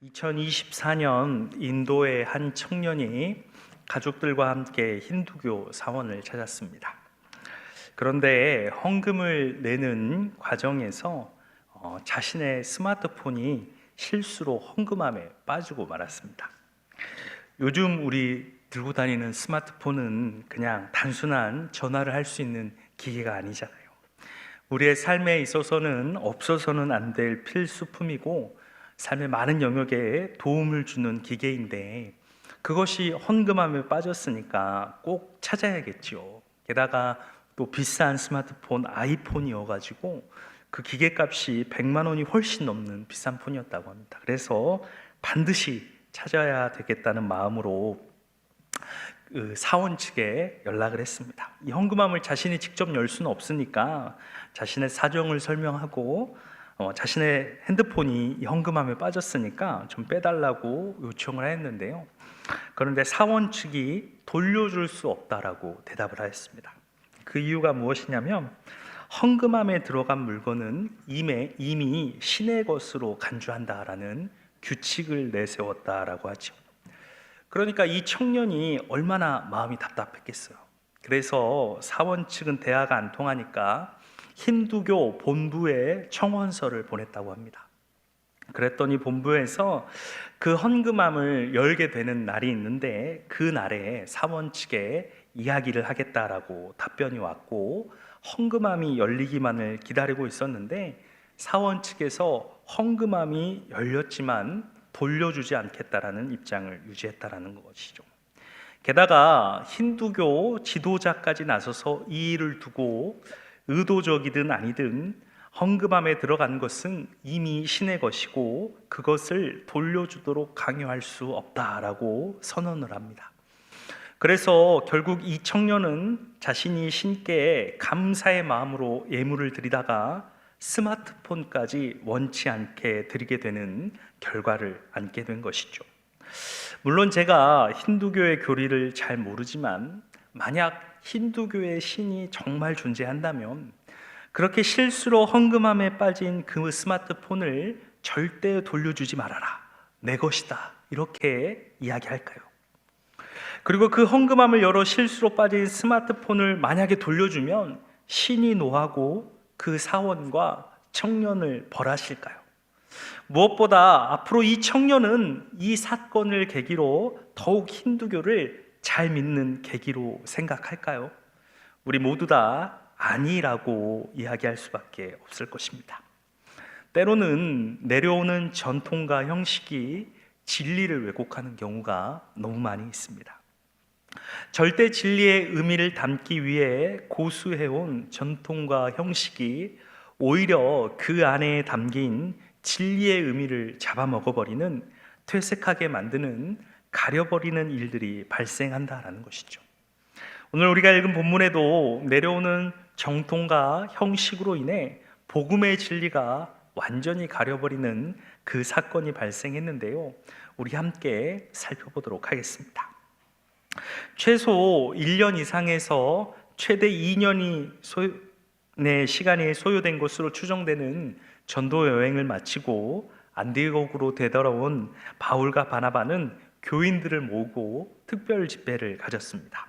2024년 인도의 한 청년이 가족들과 함께 힌두교 사원을 찾았습니다. 그런데 헌금을 내는 과정에서 자신의 스마트폰이 실수로 헌금함에 빠지고 말았습니다. 요즘 우리 들고 다니는 스마트폰은 그냥 단순한 전화를 할 수 있는 기계가 아니잖아요. 우리의 삶에 있어서는 없어서는 안 될 필수품이고 삶의 많은 영역에 도움을 주는 기계인데 그것이 헌금함에 빠졌으니까 꼭 찾아야겠죠. 게다가 또 비싼 스마트폰 아이폰이어가지고 그 기계값이 100만 원이 훨씬 넘는 비싼 폰이었다고 합니다. 그래서 반드시 찾아야 되겠다는 마음으로 그 사원 측에 연락을 했습니다. 이 헌금함을 자신이 직접 열 수는 없으니까 자신의 사정을 설명하고 자신의 핸드폰이 이 헌금함에 빠졌으니까 좀 빼달라고 요청을 했는데요. 그런데 사원 측이 돌려줄 수 없다라고 대답을 하였습니다. 그 이유가 무엇이냐면 헌금함에 들어간 물건은 이미 신의 것으로 간주한다라는 규칙을 내세웠다라고 하죠. 그러니까 이 청년이 얼마나 마음이 답답했겠어요. 그래서 사원 측은 대화가 안 통하니까 힌두교 본부에 청원서를 보냈다고 합니다. 그랬더니 본부에서 그 헌금함을 열게 되는 날이 있는데 그 날에 사원 측에 이야기를 하겠다라고 답변이 왔고 헌금함이 열리기만을 기다리고 있었는데 사원 측에서 헌금함이 열렸지만 돌려주지 않겠다라는 입장을 유지했다라는 것이죠. 게다가 힌두교 지도자까지 나서서 이 일을 두고 의도적이든 아니든 헌금함에 들어간 것은 이미 신의 것이고 그것을 돌려주도록 강요할 수 없다라고 선언을 합니다. 그래서 결국 이 청년은 자신이 신께 감사의 마음으로 예물을 드리다가 스마트폰까지 원치 않게 드리게 되는 결과를 안게 된 것이죠. 물론 제가 힌두교의 교리를 잘 모르지만 만약 힌두교의 신이 정말 존재한다면 그렇게 실수로 헌금함에 빠진 그 스마트폰을 절대 돌려주지 말아라, 내 것이다, 이렇게 이야기할까요? 그리고 그 헌금함을 열어 실수로 빠진 스마트폰을 만약에 돌려주면 신이 노하고 그 사원과 청년을 벌하실까요? 무엇보다 앞으로 이 청년은 이 사건을 계기로 더욱 힌두교를 잘 믿는 계기로 생각할까요? 우리 모두 다 아니라고 이야기할 수밖에 없을 것입니다. 때로는 내려오는 전통과 형식이 진리를 왜곡하는 경우가 너무 많이 있습니다. 절대 진리의 의미를 담기 위해 고수해온 전통과 형식이 오히려 그 안에 담긴 진리의 의미를 잡아먹어버리는, 퇴색하게 만드는, 가려버리는 일들이 발생한다라는 것이죠. 오늘 우리가 읽은 본문에도 내려오는 정통과 형식으로 인해 복음의 진리가 완전히 가려버리는 그 사건이 발생했는데요. 우리 함께 살펴보도록 하겠습니다. 최소 1년 이상에서 최대 2년이 시간이 소요된 것으로 추정되는 전도 여행을 마치고 안디옥으로 되돌아온 바울과 바나바는 교인들을 모으고 특별 집회를 가졌습니다.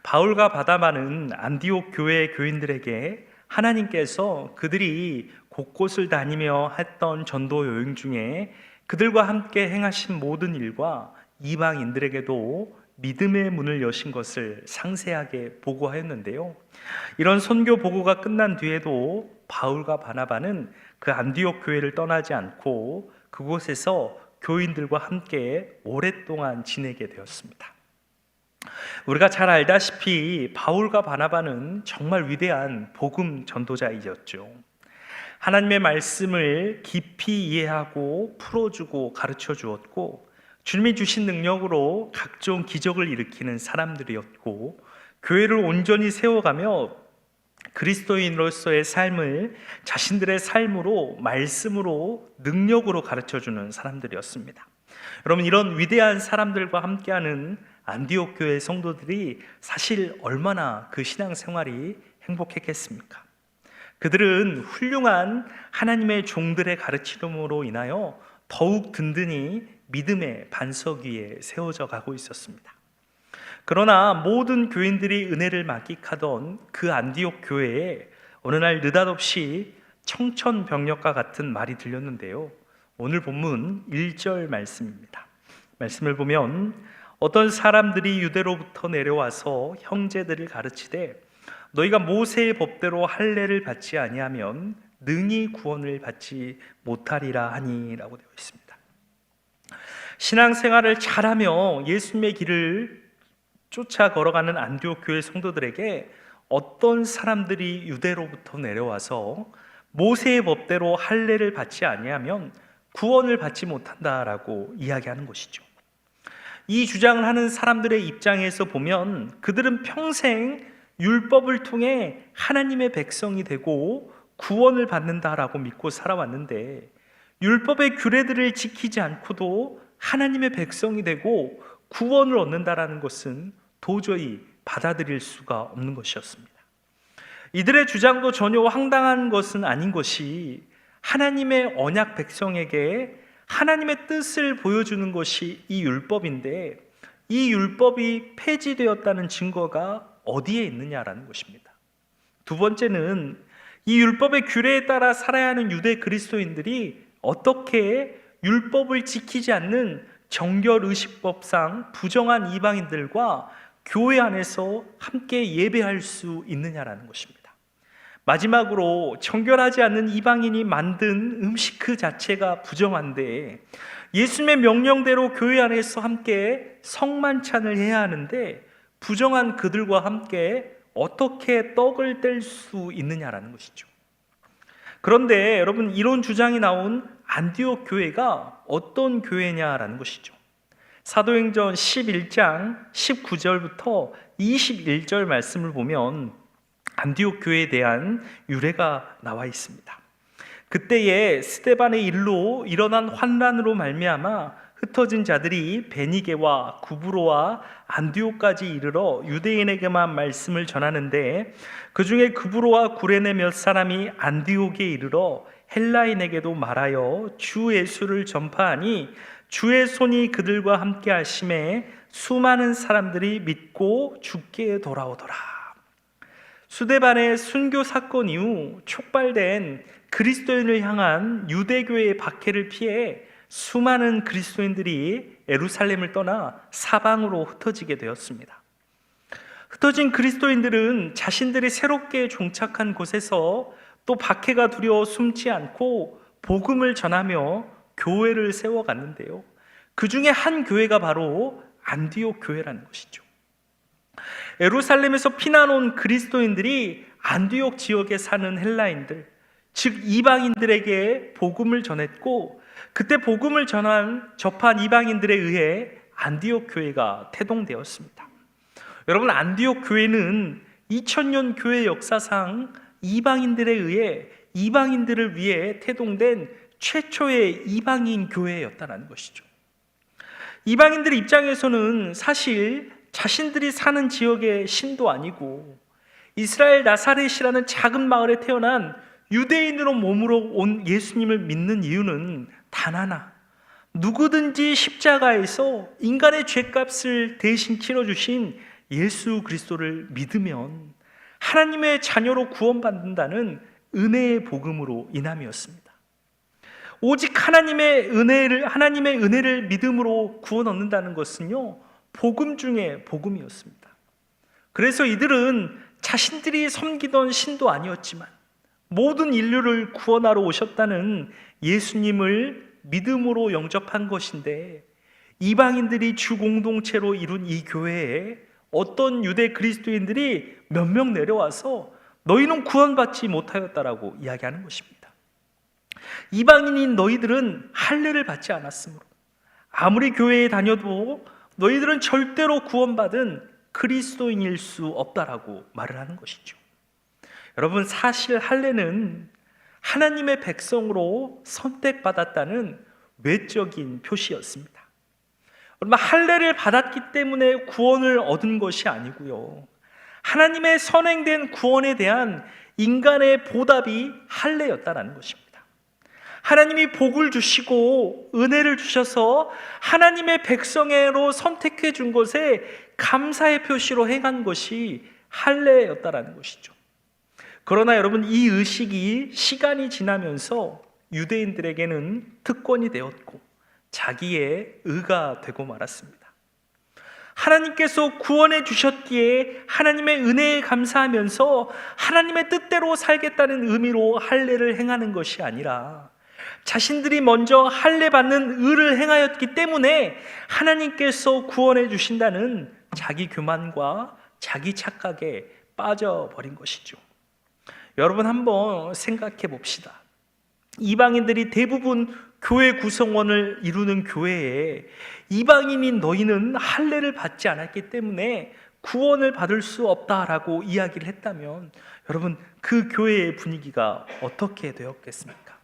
바울과 바나바는 안디옥 교회 교인들에게 하나님께서 그들이 곳곳을 다니며 했던 전도 여행 중에 그들과 함께 행하신 모든 일과 이방인들에게도 믿음의 문을 여신 것을 상세하게 보고하였는데요. 이런 선교 보고가 끝난 뒤에도 바울과 바나바는 그 안디옥 교회를 떠나지 않고 그곳에서 교인들과 함께 오랫동안 지내게 되었습니다. 우리가 잘 알다시피 바울과 바나바는 정말 위대한 복음 전도자이었죠. 하나님의 말씀을 깊이 이해하고 풀어주고 가르쳐 주었고 주님이 주신 능력으로 각종 기적을 일으키는 사람들이었고 교회를 온전히 세워가며 그리스도인으로서의 삶을 자신들의 삶으로, 말씀으로, 능력으로 가르쳐주는 사람들이었습니다. 여러분, 이런 위대한 사람들과 함께하는 안디옥 교회 성도들이 사실 얼마나 그 신앙생활이 행복했겠습니까? 그들은 훌륭한 하나님의 종들의 가르침으로 인하여 더욱 든든히 믿음의 반석 위에 세워져 가고 있었습니다. 그러나 모든 교인들이 은혜를 만끽하던 그 안디옥 교회에 어느 날 느닷없이 청천벽력과 같은 말이 들렸는데요. 오늘 본문 1절 말씀입니다. 말씀을 보면 어떤 사람들이 유대로부터 내려와서 형제들을 가르치되 너희가 모세의 법대로 할례를 받지 아니하면 능히 구원을 받지 못하리라 하니라고 되어 있습니다. 신앙생활을 잘하며 예수님의 길을 쫓아 걸어가는 안디옥 교회 성도들에게 어떤 사람들이 유대로부터 내려와서 모세의 법대로 할례를 받지 아니하면 구원을 받지 못한다라고 이야기하는 것이죠. 이 주장을 하는 사람들의 입장에서 보면 그들은 평생 율법을 통해 하나님의 백성이 되고 구원을 받는다라고 믿고 살아왔는데 율법의 규례들을 지키지 않고도 하나님의 백성이 되고 구원을 얻는다라는 것은 도저히 받아들일 수가 없는 것이었습니다. 이들의 주장도 전혀 황당한 것은 아닌 것이 하나님의 언약 백성에게 하나님의 뜻을 보여주는 것이 이 율법인데 이 율법이 폐지되었다는 증거가 어디에 있느냐라는 것입니다. 두 번째는 이 율법의 규례에 따라 살아야 하는 유대 그리스도인들이 어떻게 율법을 지키지 않는 정결의식법상 부정한 이방인들과 교회 안에서 함께 예배할 수 있느냐라는 것입니다. 마지막으로 정결하지 않는 이방인이 만든 음식 그 자체가 부정한데 예수님의 명령대로 교회 안에서 함께 성만찬을 해야 하는데 부정한 그들과 함께 어떻게 떡을 뗄 수 있느냐라는 것이죠. 그런데 여러분, 이런 주장이 나온 안디옥 교회가 어떤 교회냐라는 것이죠. 사도행전 11장 19절부터 21절 말씀을 보면 안디옥 교회에 대한 유래가 나와 있습니다. 그때에 스데반의 일로 일어난 환난으로 말미암아 흩어진 자들이 베니게와 구브로와 안디옥까지 이르러 유대인에게만 말씀을 전하는데 그 중에 구브로와 구레네 몇 사람이 안디옥에 이르러 헬라인에게도 말하여 주 예수를 전파하니 주의 손이 그들과 함께 하심에 수많은 사람들이 믿고 주께 돌아오더라. 스데반의 순교 사건 이후 촉발된 그리스도인을 향한 유대교회의 박해를 피해 수많은 그리스도인들이 예루살렘을 떠나 사방으로 흩어지게 되었습니다. 흩어진 그리스도인들은 자신들이 새롭게 종착한 곳에서 또 박해가 두려워 숨지 않고 복음을 전하며 교회를 세워갔는데요. 그 중에 한 교회가 바로 안디옥 교회라는 것이죠. 예루살렘에서 피난 온 그리스도인들이 안디옥 지역에 사는 헬라인들, 즉 이방인들에게 복음을 전했고 그때 복음을 접한 이방인들에 의해 안디옥 교회가 태동되었습니다. 여러분, 안디옥 교회는 2000년 교회 역사상 이방인들을 위해 태동된 최초의 이방인 교회였다는 것이죠. 이방인들 입장에서는 사실 자신들이 사는 지역의 신도 아니고 이스라엘 나사렛이라는 작은 마을에 태어난 유대인으로 몸으로 온 예수님을 믿는 이유는 단 하나, 누구든지 십자가에서 인간의 죄값을 대신 치러주신 예수 그리스도를 믿으면 하나님의 자녀로 구원받는다는 은혜의 복음으로 인함이었습니다. 오직 하나님의 은혜를 믿음으로 구원 얻는다는 것은요, 복음 중에 복음이었습니다. 그래서 이들은 자신들이 섬기던 신도 아니었지만 모든 인류를 구원하러 오셨다는 예수님을 믿음으로 영접한 것인데, 이방인들이 주 공동체로 이룬 이 교회에 어떤 유대 그리스도인들이 몇 명 내려와서 너희는 구원받지 못하였다라고 이야기하는 것입니다. 이방인인 너희들은 할례를 받지 않았으므로 아무리 교회에 다녀도 너희들은 절대로 구원받은 그리스도인일 수 없다라고 말을 하는 것이죠. 여러분, 사실 할례는 하나님의 백성으로 선택받았다는 외적인 표시였습니다. 여러분, 할례를 받았기 때문에 구원을 얻은 것이 아니고요, 하나님의 선행된 구원에 대한 인간의 보답이 할례였다는 것입니다. 하나님이 복을 주시고 은혜를 주셔서 하나님의 백성으로 선택해 준 것에 감사의 표시로 행한 것이 할례였다라는 것이죠. 그러나 여러분, 이 의식이 시간이 지나면서 유대인들에게는 특권이 되었고 자기의 의가 되고 말았습니다. 하나님께서 구원해 주셨기에 하나님의 은혜에 감사하면서 하나님의 뜻대로 살겠다는 의미로 할례를 행하는 것이 아니라 자신들이 먼저 할례 받는 의를 행하였기 때문에 하나님께서 구원해 주신다는 자기 교만과 자기 착각에 빠져버린 것이죠. 여러분, 한번 생각해 봅시다. 이방인들이 대부분 교회 구성원을 이루는 교회에 이방인인 너희는 할례를 받지 않았기 때문에 구원을 받을 수 없다라고 이야기를 했다면 여러분, 그 교회의 분위기가 어떻게 되었겠습니까?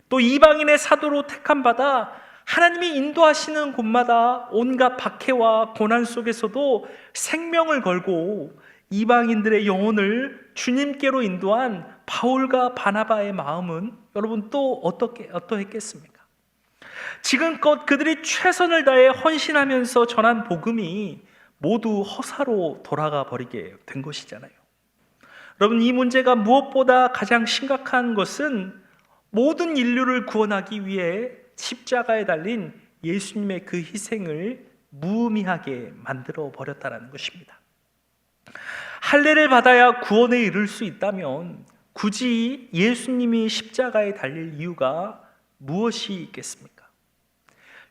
또 이방인의 사도로 택함받아 하나님이 인도하시는 곳마다 온갖 박해와 고난 속에서도 생명을 걸고 이방인들의 영혼을 주님께로 인도한 바울과 바나바의 마음은 여러분 또 어떠했겠습니까? 지금껏 그들이 최선을 다해 헌신하면서 전한 복음이 모두 허사로 돌아가 버리게 된 것이잖아요. 여러분, 이 문제가 무엇보다 가장 심각한 것은 모든 인류를 구원하기 위해 십자가에 달린 예수님의 그 희생을 무의미하게 만들어 버렸다는 것입니다. 할례를 받아야 구원에 이를 수 있다면 굳이 예수님이 십자가에 달릴 이유가 무엇이 있겠습니까?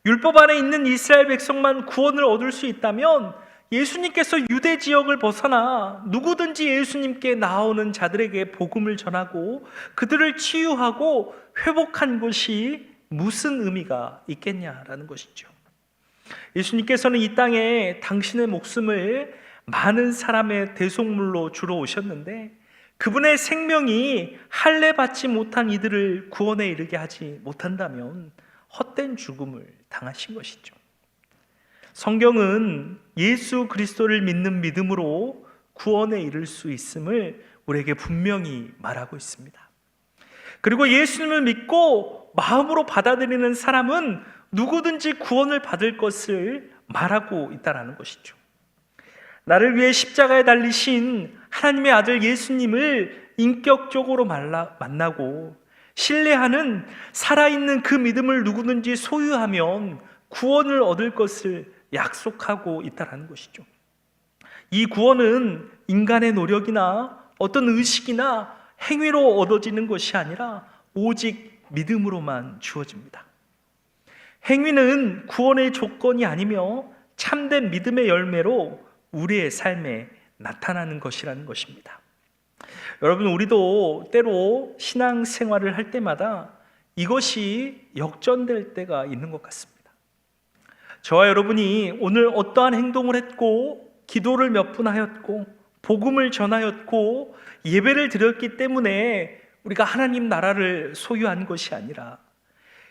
율법 안에 있는 이스라엘 백성만 구원을 얻을 수 있다면 예수님께서 유대 지역을 벗어나 누구든지 예수님께 나오는 자들에게 복음을 전하고 그들을 치유하고 회복한 것이 무슨 의미가 있겠냐라는 것이죠. 예수님께서는 이 땅에 당신의 목숨을 많은 사람의 대속물로 주러 오셨는데 그분의 생명이 할례 받지 못한 이들을 구원에 이르게 하지 못한다면 헛된 죽음을 당하신 것이죠. 성경은 예수 그리스도를 믿는 믿음으로 구원에 이를 수 있음을 우리에게 분명히 말하고 있습니다. 그리고 예수님을 믿고 마음으로 받아들이는 사람은 누구든지 구원을 받을 것을 말하고 있다는 것이죠. 나를 위해 십자가에 달리신 하나님의 아들 예수님을 인격적으로 만나고 신뢰하는 살아있는 그 믿음을 누구든지 소유하면 구원을 얻을 것을 약속하고 있다는 것이죠. 이 구원은 인간의 노력이나 어떤 의식이나 행위로 얻어지는 것이 아니라 오직 믿음으로만 주어집니다. 행위는 구원의 조건이 아니며 참된 믿음의 열매로 우리의 삶에 나타나는 것이라는 것입니다. 여러분, 우리도 때로 신앙생활을 할 때마다 이것이 역전될 때가 있는 것 같습니다. 저와 여러분이 오늘 어떠한 행동을 했고 기도를 몇 분 하였고 복음을 전하였고 예배를 드렸기 때문에 우리가 하나님 나라를 소유한 것이 아니라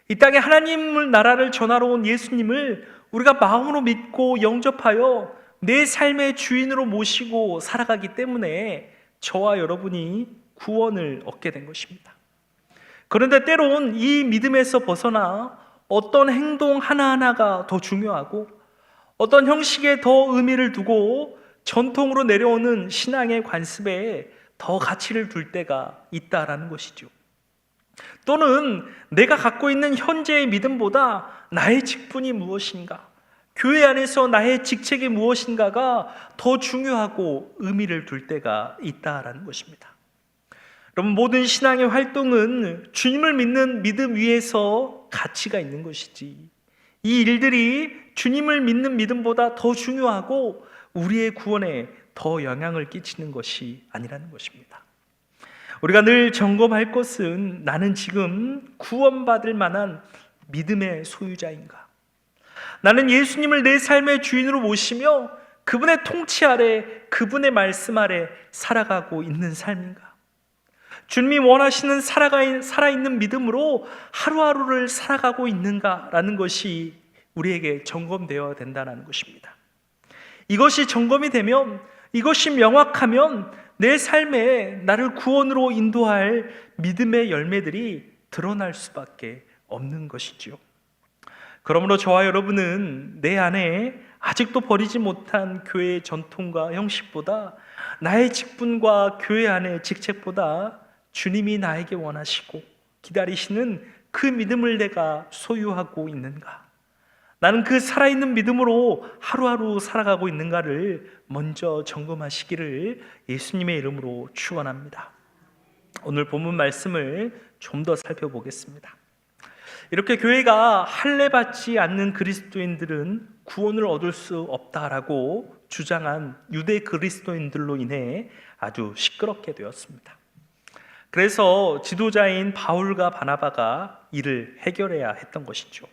이 땅에 하나님 나라를 전하러 온 예수님을 우리가 마음으로 믿고 영접하여 내 삶의 주인으로 모시고 살아가기 때문에 저와 여러분이 구원을 얻게 된 것입니다. 그런데 때론 이 믿음에서 벗어나 어떤 행동 하나하나가 더 중요하고 어떤 형식에 더 의미를 두고 전통으로 내려오는 신앙의 관습에 더 가치를 둘 때가 있다라는 것이죠. 또는 내가 갖고 있는 현재의 믿음보다 나의 직분이 무엇인가, 교회 안에서 나의 직책이 무엇인가가 더 중요하고 의미를 둘 때가 있다라는 것입니다. 여러분, 모든 신앙의 활동은 주님을 믿는 믿음 위에서 가치가 있는 것이지 이 일들이 주님을 믿는 믿음보다 더 중요하고 우리의 구원에 더 영향을 끼치는 것이 아니라는 것입니다. 우리가 늘 점검할 것은 나는 지금 구원받을 만한 믿음의 소유자인가? 나는 예수님을 내 삶의 주인으로 모시며 그분의 통치 아래, 그분의 말씀 아래 살아가고 있는 삶인가? 주님이 원하시는 살아있는 믿음으로 하루하루를 살아가고 있는가라는 것이 우리에게 점검되어야 된다는 것입니다. 이것이 점검이 되면, 이것이 명확하면 내 삶에 나를 구원으로 인도할 믿음의 열매들이 드러날 수밖에 없는 것이지요. 그러므로 저와 여러분은 내 안에 아직도 버리지 못한 교회의 전통과 형식보다, 나의 직분과 교회 안의 직책보다 주님이 나에게 원하시고 기다리시는 그 믿음을 내가 소유하고 있는가? 나는 그 살아있는 믿음으로 하루하루 살아가고 있는가를 먼저 점검하시기를 예수님의 이름으로 축원합니다. 오늘 본문 말씀을 좀 더 살펴보겠습니다. 이렇게 교회가 할례받지 않는 그리스도인들은 구원을 얻을 수 없다라고 주장한 유대 그리스도인들로 인해 아주 시끄럽게 되었습니다. 그래서 지도자인 바울과 바나바가 이를 해결해야 했던 것이죠.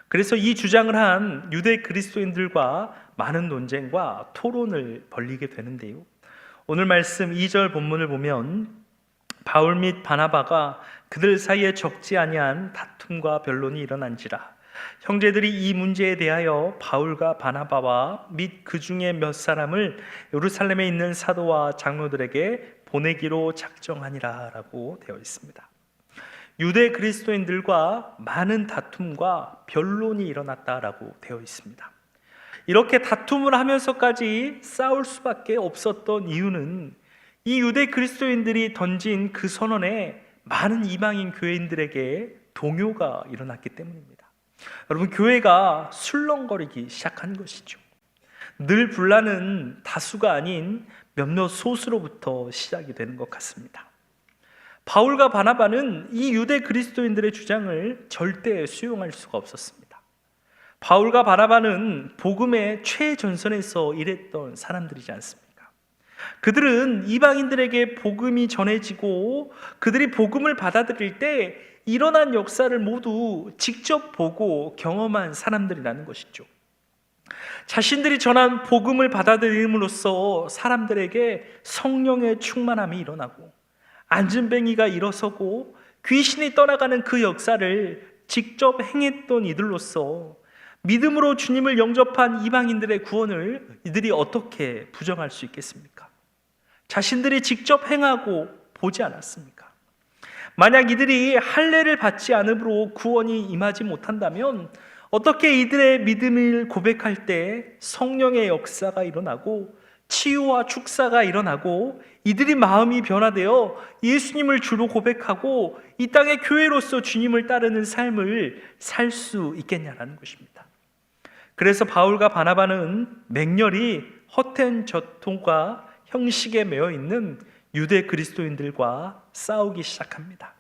그래서 이 주장을 한 유대 그리스도인들과 많은 논쟁과 토론을 벌이게 되는데요. 오늘 말씀 2절 본문을 보면 바울 및 바나바가 그들 사이에 적지 아니한 다툼과 변론이 일어난지라 형제들이 이 문제에 대하여 바울과 바나바와 및 그 중에 몇 사람을 예루살렘에 있는 사도와 장로들에게 보내기로 작정하니라 라고 되어 있습니다. 유대 그리스도인들과 많은 다툼과 변론이 일어났다라고 되어 있습니다. 이렇게 다툼을 하면서까지 싸울 수밖에 없었던 이유는 이 유대 그리스도인들이 던진 그 선언에 많은 이방인 교회인들에게 동요가 일어났기 때문입니다. 여러분, 교회가 술렁거리기 시작한 것이죠. 늘 분란은 다수가 아닌 몇몇 소수로부터 시작이 되는 것 같습니다. 바울과 바나바는 이 유대 그리스도인들의 주장을 절대 수용할 수가 없었습니다. 바울과 바나바는 복음의 최전선에서 일했던 사람들이지 않습니까? 그들은 이방인들에게 복음이 전해지고 그들이 복음을 받아들일 때 일어난 역사를 모두 직접 보고 경험한 사람들이라는 것이죠. 자신들이 전한 복음을 받아들임으로써 사람들에게 성령의 충만함이 일어나고 안진뱅이가 일어서고 귀신이 떠나가는 그 역사를 직접 행했던 이들로서 믿음으로 주님을 영접한 이방인들의 구원을 이들이 어떻게 부정할 수 있겠습니까? 자신들이 직접 행하고 보지 않았습니까? 만약 이들이 할례를 받지 않음으로 구원이 임하지 못한다면 어떻게 이들의 믿음을 고백할 때 성령의 역사가 일어나고 치유와 축사가 일어나고 이들이 마음이 변화되어 예수님을 주로 고백하고 이 땅의 교회로서 주님을 따르는 삶을 살 수 있겠냐라는 것입니다. 그래서 바울과 바나바는 맹렬히 헛된 전통과 형식에 매여 있는 유대 그리스도인들과 싸우기 시작합니다.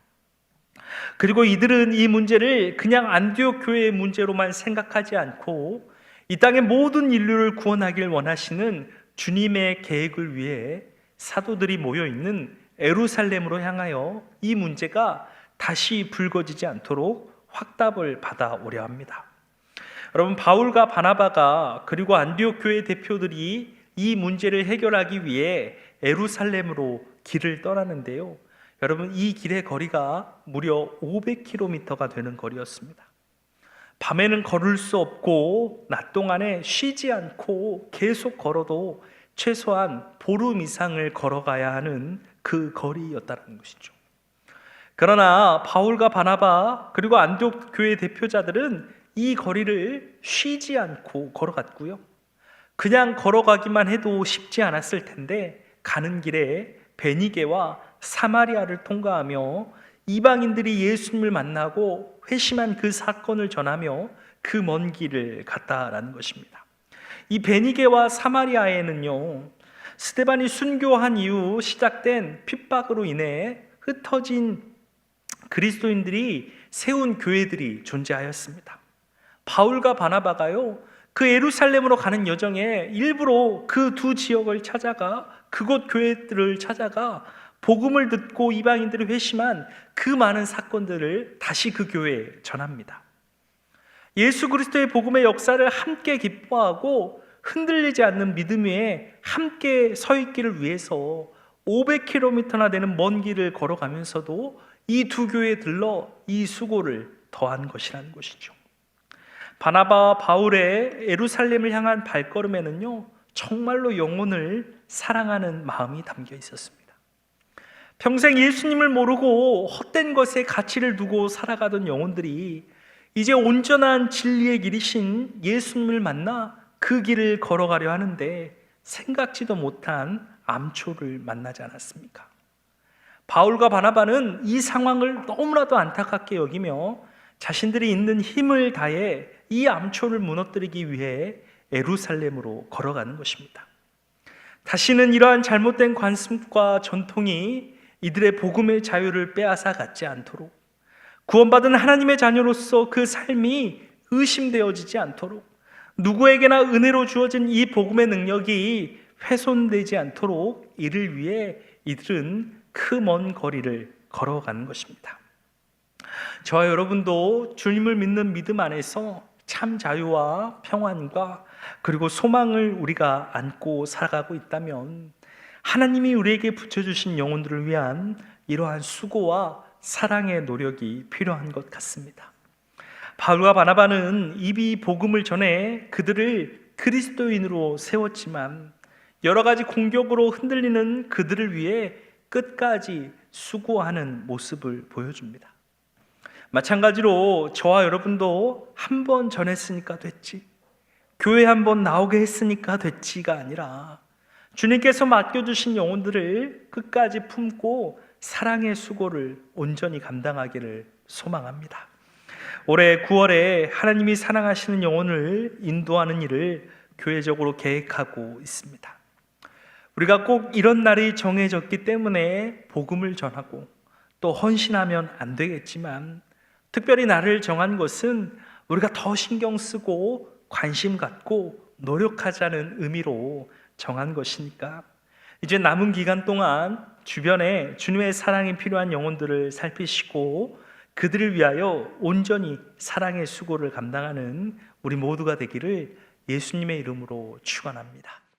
그리고 이들은 이 문제를 그냥 안디옥 교회의 문제로만 생각하지 않고 이 땅의 모든 인류를 구원하길 원하시는 주님의 계획을 위해 사도들이 모여있는 예루살렘으로 향하여 이 문제가 다시 불거지지 않도록 확답을 받아오려 합니다. 여러분, 바울과 바나바가 그리고 안디옥 교회 대표들이 이 문제를 해결하기 위해 예루살렘으로 길을 떠나는데요. 여러분, 이 길의 거리가 무려 500km가 되는 거리였습니다. 밤에는 걸을 수 없고 낮 동안에 쉬지 않고 계속 걸어도 최소한 보름 이상을 걸어가야 하는 그 거리였다는 것이죠. 그러나 바울과 바나바 그리고 안디옥 교회 대표자들은 이 거리를 쉬지 않고 걸어갔고요. 그냥 걸어가기만 해도 쉽지 않았을 텐데 가는 길에 베니게와 사마리아를 통과하며 이방인들이 예수님을 만나고 회심한 그 사건을 전하며 그 먼 길을 갔다라는 것입니다. 이 베니게와 사마리아에는요, 스데반이 순교한 이후 시작된 핍박으로 인해 흩어진 그리스도인들이 세운 교회들이 존재하였습니다. 바울과 바나바가요, 그 예루살렘으로 가는 여정에 일부러 그 두 지역을 찾아가 그곳 교회들을 찾아가 복음을 듣고 이방인들이 회심한 그 많은 사건들을 다시 그 교회에 전합니다. 예수 그리스도의 복음의 역사를 함께 기뻐하고 흔들리지 않는 믿음 위에 함께 서 있기를 위해서 500km나 되는 먼 길을 걸어가면서도 이 두 교회에 들러 이 수고를 더한 것이라는 것이죠. 바나바와 바울의 예루살렘을 향한 발걸음에는요, 정말로 영혼을 사랑하는 마음이 담겨 있었습니다. 평생 예수님을 모르고 헛된 것에 가치를 두고 살아가던 영혼들이 이제 온전한 진리의 길이신 예수님을 만나 그 길을 걸어가려 하는데 생각지도 못한 암초를 만나지 않았습니까? 바울과 바나바는 이 상황을 너무나도 안타깝게 여기며 자신들이 있는 힘을 다해 이 암초를 무너뜨리기 위해 예루살렘으로 걸어가는 것입니다. 다시는 이러한 잘못된 관습과 전통이 이들의 복음의 자유를 빼앗아 갖지 않도록, 구원받은 하나님의 자녀로서 그 삶이 의심되어지지 않도록, 누구에게나 은혜로 주어진 이 복음의 능력이 훼손되지 않도록 이를 위해 이들은 그 먼 거리를 걸어가는 것입니다. 저와 여러분도 주님을 믿는 믿음 안에서 참 자유와 평안과 그리고 소망을 우리가 안고 살아가고 있다면 하나님이 우리에게 붙여주신 영혼들을 위한 이러한 수고와 사랑의 노력이 필요한 것 같습니다. 바울과 바나바는 이미 복음을 전해 그들을 그리스도인으로 세웠지만 여러 가지 공격으로 흔들리는 그들을 위해 끝까지 수고하는 모습을 보여줍니다. 마찬가지로 저와 여러분도 한 번 전했으니까 됐지, 교회 한 번 나오게 했으니까 됐지가 아니라 주님께서 맡겨주신 영혼들을 끝까지 품고 사랑의 수고를 온전히 감당하기를 소망합니다. 올해 9월에 하나님이 사랑하시는 영혼을 인도하는 일을 교회적으로 계획하고 있습니다. 우리가 꼭 이런 날이 정해졌기 때문에 복음을 전하고 또 헌신하면 안 되겠지만, 특별히 날을 정한 것은 우리가 더 신경 쓰고 관심 갖고 노력하자는 의미로 정한 것이니까 이제 남은 기간 동안 주변에 주님의 사랑이 필요한 영혼들을 살피시고 그들을 위하여 온전히 사랑의 수고를 감당하는 우리 모두가 되기를 예수님의 이름으로 축원합니다.